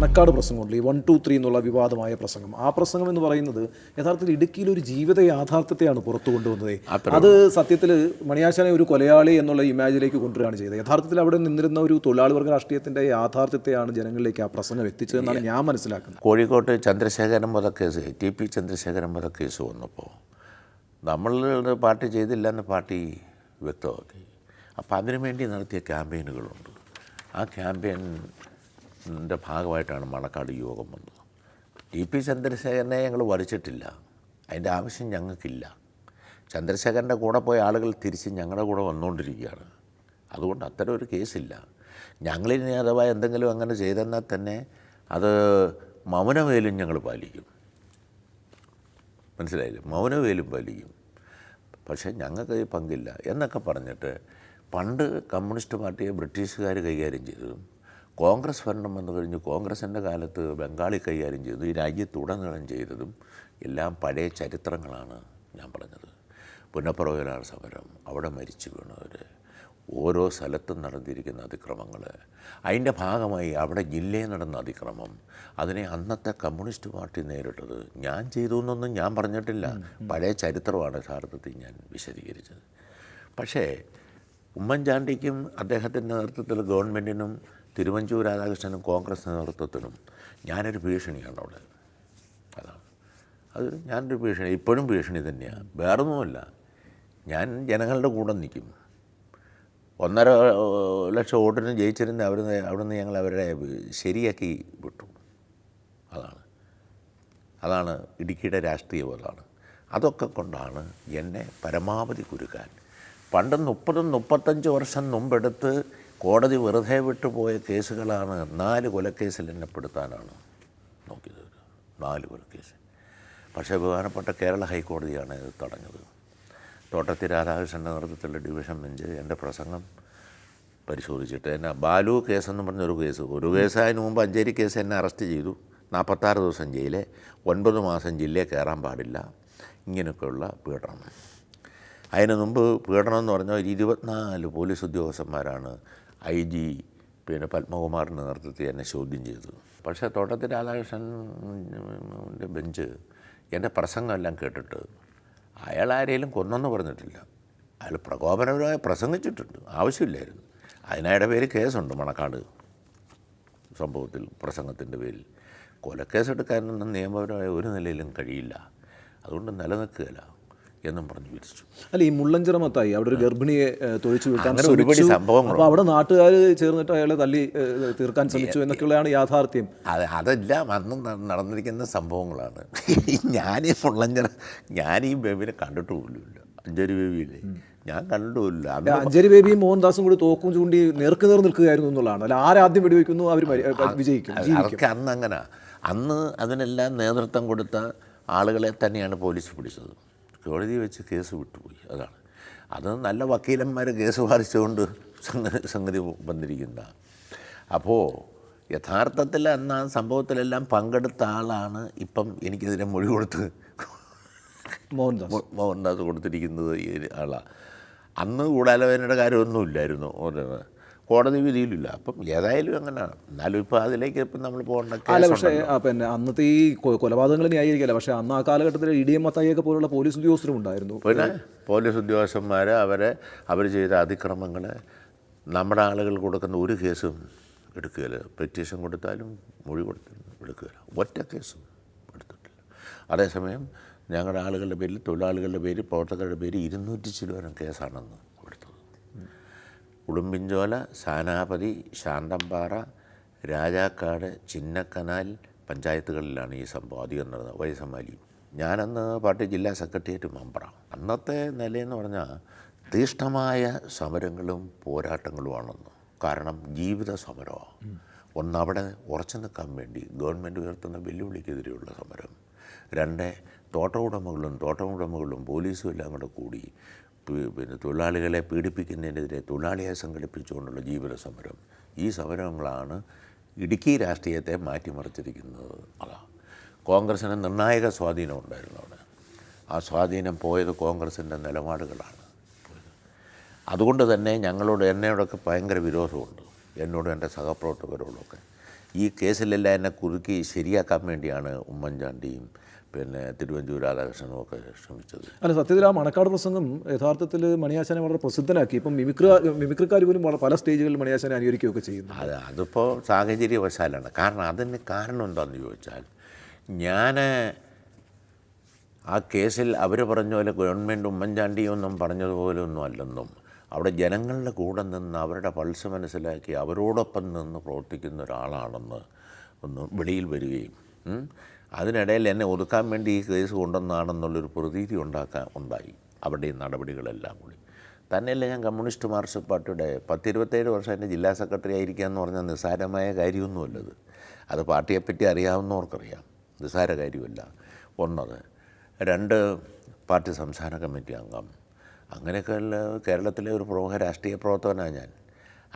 മണക്കാട് പ്രസംഗമുണ്ട്, ഈ 1, 2, 3 എന്നുള്ള വിവാദമായ പ്രസംഗം. ആ പ്രസംഗം എന്ന് പറയുന്നത് യഥാർത്ഥത്തിൽ ഇടുക്കിയിൽ ഒരു ജീവിത യാഥാർത്ഥ്യത്തെയാണ് പുറത്തു കൊണ്ടുവന്നത്. അത് സത്യത്തിൽ മണിയാശാനെ ഒരു കൊലയാളി എന്നുള്ള ഇമാജിലേക്ക് കൊണ്ടുവരികയാണ് ചെയ്തത്. യഥാർത്ഥത്തിൽ അവിടെ നിന്നിരുന്ന ഒരു തൊഴിലാളി വർഗ രാഷ്ട്രീയത്തിൻ്റെ യാഥാർത്ഥ്യത്തെയാണ് ജനങ്ങളിലേക്ക് ആ പ്രസംഗം എത്തിച്ചതെന്നാണ് ഞാൻ മനസ്സിലാക്കുന്നത്. കോഴിക്കോട്ട് ചന്ദ്രശേഖരൻ വധക്കേസ്, TP ചന്ദ്രശേഖരൻ വധക്കേസ് വന്നപ്പോൾ നമ്മൾ പാർട്ടി ചെയ്തില്ല എന്ന് പാർട്ടി വ്യക്തമാക്കി. അപ്പോൾ അതിനുവേണ്ടി നടത്തിയ ക്യാമ്പയിനുകളുണ്ട്. ആ ക്യാമ്പയിൻ്റെ ഭാഗമായിട്ടാണ് മണക്കാട് യോഗം വന്നത്. TP ചന്ദ്രശേഖരനെ ഞങ്ങൾ വധിച്ചിട്ടില്ല, അതിൻ്റെ ആവശ്യം ഞങ്ങൾക്കില്ല. ചന്ദ്രശേഖരൻ്റെ കൂടെ പോയ ആളുകൾ തിരിച്ച് ഞങ്ങളുടെ കൂടെ വന്നുകൊണ്ടിരിക്കുകയാണ്. അതുകൊണ്ട് അത്തരം ഒരു കേസില്ല. ഞങ്ങളിനി അഥവാ എന്തെങ്കിലും അങ്ങനെ ചെയ്തെന്നാൽ തന്നെ അത് മൗനവേലും ഞങ്ങൾ പാലിക്കും. മനസ്സിലായില്ലേ? മൗനവേലും പാലിക്കും. പക്ഷേ ഞങ്ങൾക്ക് പങ്കില്ല എന്നൊക്കെ പറഞ്ഞിട്ട് പണ്ട് കമ്മ്യൂണിസ്റ്റ് പാർട്ടിയെ ബ്രിട്ടീഷുകാർ കൈകാര്യം ചെയ്തതും കോൺഗ്രസ് ഭരണം വന്നു കഴിഞ്ഞ് കോൺഗ്രസിൻ്റെ കാലത്ത് ബംഗാളി കൈകാര്യം ചെയ്തതും ഈ രാജ്യത്തുടനീളം ചെയ്തതും എല്ലാം പഴയ ചരിത്രങ്ങളാണ് ഞാൻ പറഞ്ഞത്. പുന്നപ്രവയലാർ സമരം, അവിടെ മരിച്ചു വീണവർ, ഓരോ സ്ഥലത്തും നടന്നിരിക്കുന്ന അതിക്രമങ്ങൾ, അതിൻ്റെ ഭാഗമായി അവിടെ ജില്ലയിൽ നടന്ന അതിക്രമം, അതിനെ അന്നത്തെ കമ്മ്യൂണിസ്റ്റ് പാർട്ടി നേരിട്ടത് ഞാൻ ചെയ്തു എന്നൊന്നും ഞാൻ പറഞ്ഞിട്ടില്ല. പഴയ ചരിത്രമാണ് യഥാർത്ഥത്തിൽ ഞാൻ വിശദീകരിച്ചത്. പക്ഷേ ഉമ്മൻചാണ്ടിക്കും അദ്ദേഹത്തിൻ്റെ നേതൃത്വത്തിൽ ഗവൺമെൻറ്റിനും തിരുവഞ്ചൂർ രാധാകൃഷ്ണനും കോൺഗ്രസ് നേതൃത്വത്തിനും ഞാനൊരു ഭീഷണിയാണ് അവിടെ. അതാണ് അത്, ഞാനൊരു ഭീഷണി, ഇപ്പോഴും ഭീഷണി തന്നെയാണ്. വേറൊന്നുമല്ല, ഞാൻ ജനങ്ങളുടെ കൂടെ നിൽക്കും. 1.5 ലക്ഷം വോട്ടിന് ജയിച്ചിരുന്ന അവിടുന്ന് ഞങ്ങൾ അവരെ ശരിയാക്കി വിട്ടു. അതാണ് ഇടുക്കിയുടെ രാഷ്ട്രീയം. അതൊക്കെ കൊണ്ടാണ് എന്നെ പരമാവധി കുരുക്കാൻ. പണ്ട് 30-35 വർഷം മുമ്പെടുത്ത് കോടതി വെറുതെ വിട്ടുപോയ കേസുകളാണ് 4 കൊലക്കേസിൽ എന്നെ പെടുത്താനാണ് നോക്കിയത്. 4 കൊലക്കേസ്. പക്ഷേ ബഹുമാനപ്പെട്ട കേരള ഹൈക്കോടതിയാണ് ഇത് തടഞ്ഞത്. തോട്ടത്തിൽ രാധാകൃഷ്ണൻ്റെ നേതൃത്വത്തിലുള്ള ഡിവിഷൻ ബെഞ്ച് എൻ്റെ പ്രസംഗം പരിശോധിച്ചിട്ട് എന്നെ ബാലു കേസെന്ന് പറഞ്ഞൊരു കേസ്, ഒരു കേസായതിനു മുമ്പ് അഞ്ചേരി കേസ് എന്നെ അറസ്റ്റ് ചെയ്തു. 46 ദിവസം ജയിലെ, 9 മാസം ജില്ലയിൽ കയറാൻ പാടില്ല, ഇങ്ങനെയൊക്കെയുള്ള പീഡനം. അതിന് മുമ്പ് പീഡനം എന്ന് പറഞ്ഞാൽ 24 പോലീസ് ഉദ്യോഗസ്ഥന്മാരാണ് IG പത്മകുമാറിൻ്റെ നേതൃത്വത്തിൽ എന്നെ ചോദ്യം ചെയ്തത്. പക്ഷേ തോട്ടത്തിൽ രാധാകൃഷ്ണൻ്റെ ബെഞ്ച് എൻ്റെ പ്രസംഗമെല്ലാം കേട്ടിട്ട് അയാൾ ആരെയും കൊന്നെന്ന് പറഞ്ഞിട്ടില്ല. അയാൾ പ്രകോപനപരമായി പ്രസംഗിച്ചിട്ടുണ്ട്, ആവശ്യമില്ലായിരുന്നു. അതിനായുടെ പേര് കേസുണ്ട് മണക്കാട് സംഭവത്തിൽ, പ്രസംഗത്തിൻ്റെ പേരിൽ. കൊലക്കേസെടുക്കാനൊന്നും നിയമപരമായ ഒരു നിലയിലും കഴിയില്ല, അതുകൊണ്ട് നിലനിൽക്കുകയില്ല എന്നും പറഞ്ഞു വിരിച്ചു. അല്ല, ഈ മുള്ളഞ്ചിറ മത്തായി അവിടെ ഒരു ഗർഭിണിയെ തൊഴിച്ചു വിൽക്കാൻ ഒരുപാട് സംഭവങ്ങൾ, അപ്പോൾ അവിടെ നാട്ടുകാർ ചേർന്നിട്ട് അയാളെ തല്ലി തീർക്കാൻ ശ്രമിച്ചു എന്നൊക്കെയുള്ളതാണ് യാഥാർത്ഥ്യം. അതെല്ലാം അന്ന് നടന്നിരിക്കുന്ന സംഭവങ്ങളാണ്. ഞാനീ മുള്ളഞ്ചിറ, ഞാനീ ബേബിനെ കണ്ടിട്ട് പോലുമില്ല. അഞ്ചേരി ബേബിയില്ലേ, ഞാൻ കണ്ടിട്ടില്ല. അഞ്ചേരി ബേബിയും മോഹൻദാസും കൂടി തോക്കും ചൂണ്ടി നേർക്ക് നേർ നിൽക്കുകയായിരുന്നു എന്നുള്ളതാണ്. അല്ല, ആരാദ്യം വെടിവെക്കുന്നു അവർ വിജയിക്കും. അതൊക്കെ അന്ന് അങ്ങനെ. അന്ന് അതിനെല്ലാം നേതൃത്വം കൊടുത്ത ആളുകളെ തന്നെയാണ് പോലീസ് പിടിച്ചത്. കോടതി വെച്ച് കേസ് വിട്ടുപോയി. അത് നല്ല വക്കീലന്മാർ കേസ് വാദിച്ചുകൊണ്ട് സംഗതി വന്നിരിക്കുന്ന. അപ്പോൾ യഥാർത്ഥത്തിൽ അന്ന് ആ സംഭവത്തിലെല്ലാം പങ്കെടുത്ത ആളാണ് ഇപ്പം എനിക്കെതിരെ മൊഴി കൊടുത്ത് മോഹൻദാസ് കൊടുത്തിരിക്കുന്നത് ഈ ആളാണ്. അന്ന് ഗൂഢാലോചനയുടെ കാര്യമൊന്നുമില്ലായിരുന്നു, കോടതി വിധിയിലില്ല. അപ്പം ഏതായാലും അങ്ങനെയാണ്. എന്നാലും ഇപ്പോൾ അതിലേക്ക് ഇപ്പം നമ്മൾ പോകേണ്ട. പക്ഷേ പിന്നെ അന്നത്തെ ഈ കൊലപാതകങ്ങൾ ന്യായീകരിക്കില്ല. പക്ഷേ അന്ന് ആ കാലഘട്ടത്തിൽ ഇടിയം മത്തായിയൊക്കെ പോലുള്ള പോലീസ് ഉദ്യോഗസ്ഥരും ഉണ്ടായിരുന്നു. പിന്നെ പോലീസ് ഉദ്യോഗസ്ഥന്മാർ അവർ ചെയ്ത അതിക്രമങ്ങൾ നമ്മുടെ ആളുകൾ കൊടുക്കുന്ന ഒരു കേസും എടുക്കുകയില്ല. പെറ്റീഷൻ കൊടുത്താലും മൊഴി കൊടുത്താലും എടുക്കുകയില്ല, ഒറ്റ കേസും എടുത്തിട്ടില്ല. അതേസമയം ഞങ്ങളുടെ ആളുകളുടെ പേരിൽ, തൊഴിലാളികളുടെ പേരിൽ, പ്രവർത്തകരുടെ പേരിൽ 200 ചില്ലുവാനും കേസാണെന്ന് എടുത്തത്. ഉടുമ്പിൻചോല, സാനാപതി, ശാന്തമ്പാറ, രാജാക്കാട്, ചിന്നക്കനാൽ പഞ്ചായത്തുകളിലാണ് ഈ സംഭവം അധികം നടന്നത്. വൈസമാലി, ഞാനന്ന് പാർട്ടി ജില്ലാ സെക്രട്ടേറിയറ്റ് മെമ്പറാണ്. അന്നത്തെ നിലയെന്ന് പറഞ്ഞാൽ തീഷ്ണമായ സമരങ്ങളും പോരാട്ടങ്ങളുമാണെന്ന്. കാരണം ജീവിത സമരമാണ്. ഒന്നവിടെ ഉറച്ചു നിൽക്കാൻ വേണ്ടി ഗവൺമെൻറ് ഉയർത്തുന്ന വെല്ലുവിളിക്കെതിരെയുള്ള സമരം. 2 തോട്ടമുടമകളും പോലീസും എല്ലാം കൂടെ കൂടി പിന്നെ തൊഴിലാളികളെ പീഡിപ്പിക്കുന്നതിനെതിരെ തൊഴിലാളിയെ സംഘടിപ്പിച്ചുകൊണ്ടുള്ള ജീവിത സമരം. ഈ സമരങ്ങളാണ് ഇടുക്കി രാഷ്ട്രീയത്തെ മാറ്റിമറിച്ചിരിക്കുന്നത്. കോൺഗ്രസിന് നിർണായക സ്വാധീനം ഉണ്ടായിരുന്നു അവിടെ. ആ സ്വാധീനം പോയത് കോൺഗ്രസിൻ്റെ നിലപാടുകളാണ്. അതുകൊണ്ട് തന്നെ എന്നോടൊക്കെ ഭയങ്കര വിരോധമുണ്ട്, എന്നോടും എൻ്റെ സഹപ്രവർത്തകരോടൊക്കെ. ഈ കേസിലെല്ലാം എന്നെ കുറുക്കി ശരിയാക്കാൻ വേണ്ടിയാണ് ഉമ്മൻചാണ്ടിയും പിന്നെ തിരുവഞ്ചൂർ രാധാകൃഷ്ണനും ഒക്കെ ശ്രമിച്ചത്. അല്ല, സത്യത്തിൽ ആ മണക്കാട് പ്രസംഗം യഥാർത്ഥത്തിൽ മണിയാശാനെ വളരെ പ്രസിദ്ധനാക്കി. ഇപ്പം മിമിക്രിക്കാർ പോലും പല സ്റ്റേജുകളിൽ മണിയാശാനെ അനുകരിക്കുകയൊക്കെ ചെയ്യുന്നു. അതിപ്പോൾ സാഹചര്യവശാലാണ്. കാരണം അതിന് കാരണം എന്താണെന്ന് ചോദിച്ചാൽ, ഞാൻ ആ കേസിൽ അവർ പറഞ്ഞ പോലെ ഗവൺമെൻറ് ഉമ്മൻചാണ്ടിയൊന്നും പറഞ്ഞതുപോലെ ഒന്നും അല്ലെന്നും, അവിടെ ജനങ്ങളുടെ കൂടെ നിന്ന് അവരുടെ പൾസ് മനസ്സിലാക്കി അവരോടൊപ്പം നിന്ന് പ്രവർത്തിക്കുന്ന ഒരാളാണെന്ന് ഒന്ന് വെളിയിൽ വരികയും അതിനിടയിൽ എന്നെ ഒതുക്കാൻ വേണ്ടി ഈ കേസ് കൊണ്ടുവന്നാണെന്നുള്ളൊരു പ്രതീതി ഉണ്ടായി അവരുടെ ഈ നടപടികളെല്ലാം കൂടി. തന്നെയല്ല, ഞാൻ കമ്മ്യൂണിസ്റ്റ് മാർക്സിസ്റ്റ് പാർട്ടിയുടെ 10-27 വർഷം എൻ്റെ ജില്ലാ സെക്രട്ടറി ആയിരിക്കുക എന്ന് പറഞ്ഞാൽ നിസ്സാരമായ കാര്യമൊന്നുമല്ലത്. അത് പാർട്ടിയെപ്പറ്റി അറിയാവുന്നവർക്കറിയാം, നിസ്സാര കാര്യമല്ല. ഒന്നത്. 2, പാർട്ടി സംസ്ഥാന കമ്മിറ്റി അംഗം. അങ്ങനെയൊക്കെയുള്ള കേരളത്തിലെ ഒരു പ്രമുഖ രാഷ്ട്രീയ പ്രവർത്തകനാണ് ഞാൻ.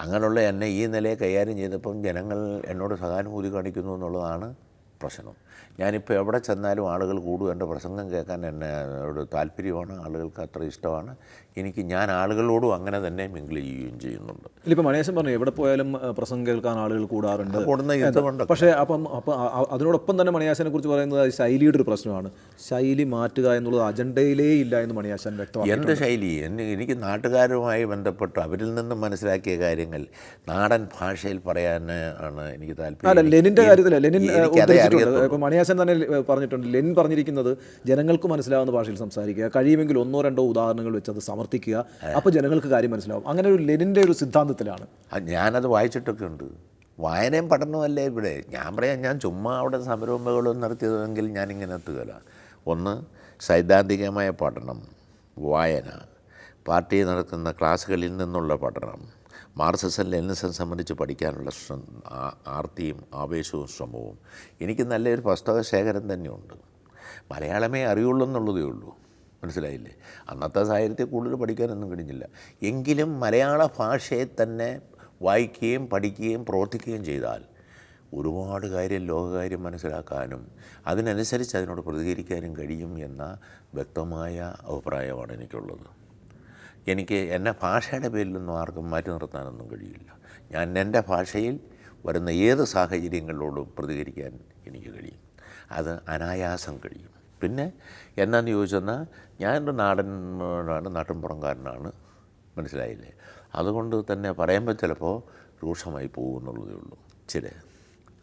അങ്ങനെയുള്ള എന്നെ ഈ നിലയെ കൈകാര്യം ചെയ്തപ്പം ജനങ്ങൾ എന്നോട് സഹാനുഭൂതി കാണിക്കുന്നു എന്നുള്ളതാണ് പ്രശ്നം. ഞാനിപ്പോൾ എവിടെ ചെന്നാലും ആളുകൾ കൂടും, എൻ്റെ പ്രസംഗം കേൾക്കാൻ എന്നോട് താല്പര്യമാണ്, ആളുകൾക്ക് അത്ര ഇഷ്ടമാണ് എനിക്ക്. ഞാൻ ആളുകളോടും അങ്ങനെ തന്നെ മിങ്കിൾ ചെയ്യുകയും ചെയ്യുന്നുണ്ട്. ഇപ്പോൾ മണിയാശൻ പറഞ്ഞു എവിടെ പോയാലും പ്രസംഗം കേൾക്കാൻ ആളുകൾ കൂടാറുണ്ട്. കൂടുന്ന പക്ഷേ അപ്പം അതിനോടൊപ്പം തന്നെ മണിയാശനെ കുറിച്ച് പറയുന്നത് ശൈലിയുടെ ഒരു പ്രശ്നമാണ്. ശൈലി മാറ്റുക എന്നുള്ളത് അജണ്ടയിലേ ഇല്ല എന്ന് മണിയാശൻ വ്യക്തമാണ്. എൻ്റെ ശൈലി എനിക്ക് നാട്ടുകാരുമായി ബന്ധപ്പെട്ട് അവരിൽ നിന്നും മനസ്സിലാക്കിയ കാര്യങ്ങൾ നാടൻ ഭാഷയിൽ പറയാൻ ആണ് എനിക്ക് താല്പര്യം. അല്ല, ലെനിൻ്റെ കാര്യത്തിൽ ലെനിൻ ഇപ്പോൾ മണിയാശൻ തന്നെ പറഞ്ഞിട്ടുണ്ട്. ലെനിൻ പറഞ്ഞിരിക്കുന്നത് ജനങ്ങൾക്ക് മനസ്സിലാവുന്ന ഭാഷയിൽ സംസാരിക്കുക, കഴിയുമെങ്കിൽ 1-2 ഉദാഹരണങ്ങൾ വെച്ച് അത് സമർത്ഥിക്കുക, അപ്പോൾ ജനങ്ങൾക്ക് കാര്യം മനസ്സിലാവും. അങ്ങനെ ഒരു ലെനിൻ്റെ ഒരു സിദ്ധാന്തത്തിലാണ്. ഞാനത് വായിച്ചിട്ടൊക്കെ ഉണ്ട്. വായനയും പഠനമല്ലേ ഇവിടെ. ഞാൻ പറയാം, ഞാൻ ചുമ്മാ അവിടെ സമരവും നടത്തിയതെങ്കിൽ ഞാനിങ്ങനെ എത്തുകയില്ല. ഒന്ന്, സൈദ്ധാന്തികമായ പഠനം, വായന, പാർട്ടി നടത്തുന്ന ക്ലാസ്സുകളിൽ നിന്നുള്ള പഠനം, മാർക്സിസം ലെനിനിസം സംബന്ധിച്ച് പഠിക്കാനുള്ള ആർത്തിയും ആവേശവും ശ്രമവും. എനിക്ക് നല്ലൊരു പുസ്തക ശേഖരം തന്നെയുണ്ട്. മലയാളമേ അറിയുള്ളൂ എന്നുള്ളതേ ഉള്ളൂ, മനസ്സിലായില്ലേ. അന്നത്തെ സാഹിത്യത്തെ കൂടുതൽ പഠിക്കാനൊന്നും കഴിഞ്ഞില്ല. എങ്കിലും മലയാള ഭാഷയെ തന്നെ വായിക്കുകയും പഠിക്കുകയും പ്രവർത്തിക്കുകയും ചെയ്താൽ ഒരുപാട് കാര്യം, ലോകകാര്യം മനസ്സിലാക്കാനും അതിനനുസരിച്ച് അതിനോട് പ്രതികരിക്കാനും കഴിയും എന്ന വ്യക്തമായ അഭിപ്രായമാണ് എനിക്കുള്ളത്. എനിക്ക് എന്നെ ഭാഷയുടെ പേരിലൊന്നും ആർക്കും മാറ്റി നിർത്താനൊന്നും കഴിയില്ല. ഞാൻ എൻ്റെ ഭാഷയിൽ വരുന്ന ഏത് സാഹചര്യങ്ങളോടും പ്രതികരിക്കാൻ എനിക്ക് കഴിയും. അത് അനായാസം കഴിയും. പിന്നെ എന്നാന്ന് ചോദിച്ചെന്നാൽ, ഞാനൊരു നാട്ടിൻപുറംകാരനാണ്, മനസ്സിലായില്ലേ. അതുകൊണ്ട് തന്നെ പറയുമ്പോൾ ചിലപ്പോൾ രൂക്ഷമായി പോകുമെന്നുള്ളതേ ഉള്ളൂ.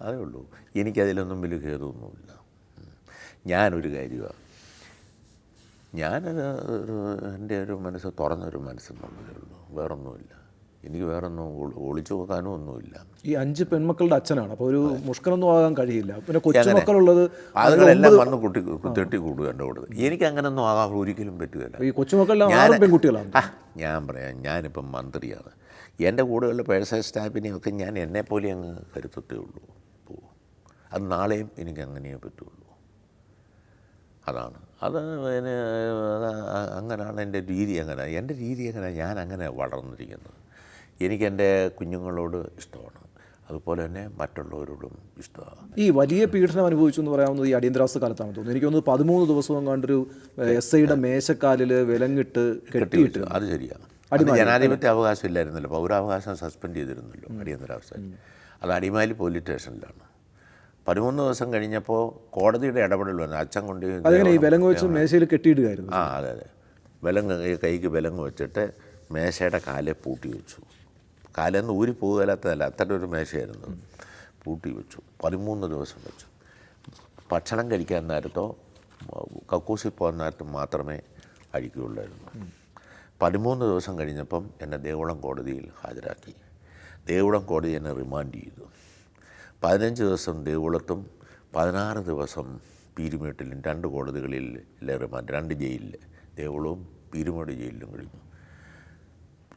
അതേ ഉള്ളൂ. എനിക്കതിലൊന്നും വലിയ ഖേദമൊന്നുമില്ല. ഞാനൊരു കാര്യമാണ്, എൻ്റെ ഒരു മനസ്സ് തുറന്നൊരു മനസ്സെന്നുള്ളതേ ഉള്ളൂ, വേറൊന്നുമില്ല. എനിക്ക് വേറൊന്നും ഒളിച്ചു നോക്കാനും ഒന്നുമില്ല. ഈ 5 പെൺമക്കളുടെ അച്ഛനാണ്, അപ്പോൾ ഒരു മുഷ്കനൊന്നും ആകാൻ കഴിയില്ല. പിന്നെ കൊച്ചുമക്കളുള്ളത് അതുങ്ങളെല്ലാം വന്ന് കുത്തിട്ടി കൂടുക എൻ്റെ കൂടെ. എനിക്ക് അങ്ങനെയൊന്നും ആകാൻ ഒരിക്കലും പറ്റുകയില്ല. ഈ കൊച്ചുമക്കളെല്ലാം 6 പെൺകുട്ടികളാണ്. ഞാൻ പറയാം, ഞാനിപ്പം മന്ത്രിയാണ്. എൻ്റെ കൂടെയുള്ള പേഴ്സണൽ സ്റ്റാഫിനെയൊക്കെ ഞാൻ എന്നെപ്പോലെ അങ്ങ് കരുത്തത്തേ ഉള്ളൂ. അത് നാളെയും എനിക്ക് അങ്ങനെയേ പറ്റുള്ളൂ. അതാണ് അങ്ങനെയാണ് എൻ്റെ രീതി. എൻ്റെ രീതി ഞാൻ അങ്ങനെ വളർന്നിരിക്കുന്നത്. എനിക്കെൻ്റെ കുഞ്ഞുങ്ങളോട് ഇഷ്ടമാണ്, അതുപോലെ തന്നെ മറ്റുള്ളവരോടും ഇഷ്ടമാണ്. ഈ വലിയ പീഡനം അനുഭവിച്ചു എന്ന് പറയാവുന്നത് ഈ അടിയന്തരാവസ്ഥ കാലത്താണ് തോന്നുന്നത്. എനിക്ക് തോന്നുന്നു 13 ദിവസവും കണ്ടൊരു SIയുടെ മേശക്കാലിൽ വിലങ്ങിട്ട് കെട്ടിയിട്ട്. അത് ശരിയാണ്. ജനാധിപത്യ അവകാശം ഇല്ലായിരുന്നല്ലോ, പൗരാവകാശം സസ്പെൻഡ് ചെയ്തിരുന്നല്ലോ അടിയന്തരാവസ്ഥ. അത് അടിമാലി പോലീസ് സ്റ്റേഷനിലാണ്. 13 ദിവസം കഴിഞ്ഞപ്പോൾ കോടതിയുടെ ഇടപെടൽ വന്നു. അച്ഛൻ കൊണ്ട് ഈ വിലങ്ങ് വെച്ച് മേശയിൽ കെട്ടിയിടുകയായിരുന്നു. അതെ. കൈക്ക് വിലങ്ങ് വെച്ചിട്ട് മേശയുടെ കാലെ പൂട്ടി വെച്ചു. കാലെന്ന് ഊരി പോകാത്തതല്ല, അത്തരം ഒരു മേശയായിരുന്നു. പൂട്ടി വെച്ചു. 13 ദിവസം വെച്ചു. ഭക്ഷണം കഴിക്കാൻ നേരത്തോ കക്കൂസിൽ പോകുന്ന നേരത്തും മാത്രമേ അഴിക്കുകയുള്ളായിരുന്നു. 13 ദിവസം കഴിഞ്ഞപ്പം എന്നെ ദേവുളം കോടതിയിൽ ഹാജരാക്കി. ദേവുളം കോടതി എന്നെ റിമാൻഡ് ചെയ്തു. 15 ദിവസം ദേവുളത്തും 16 ദിവസം പീരുമേട്ടിലും, 2 കോടതികളിൽ റിമാൻഡ്, 2 ജയിലിൽ, ദേവുളവും പീരുമേട് ജയിലിലും കഴിഞ്ഞു.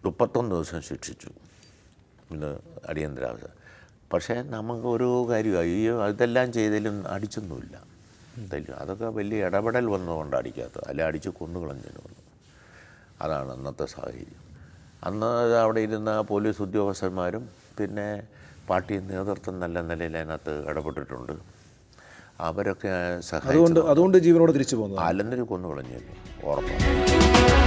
31 ദിവസം ശിക്ഷിച്ചു. ഇന്ന് അടിയന്തരാവസ്ഥ. പക്ഷേ നമുക്ക് ഒരു കാര്യമായി, ഇതെല്ലാം ചെയ്തതിലും അടിച്ചൊന്നുമില്ല. അതൊക്കെ വലിയ ഇടപെടൽ വന്നുകൊണ്ട് അടിക്കാത്തത്, അല്ലെ അടിച്ച് കൊന്നുകളഞ്ഞതിന് വന്നു. അതാണ് അന്നത്തെ സാഹചര്യം. അന്ന് അവിടെ ഇരുന്ന പോലീസ് ഉദ്യോഗസ്ഥന്മാരും പിന്നെ പാർട്ടി നേതൃത്വം നല്ല നിലയിൽ അതിനകത്ത് ഇടപെട്ടിട്ടുണ്ട്. അവരൊക്കെ സഹായിച്ചു. അതുകൊണ്ട് ജീവനോടെ തിരിച്ചു പോകുന്നു. അല്ലെന്നൊരു കൊന്നുകളഞ്ഞല്ലോ, ഉറപ്പാണ്.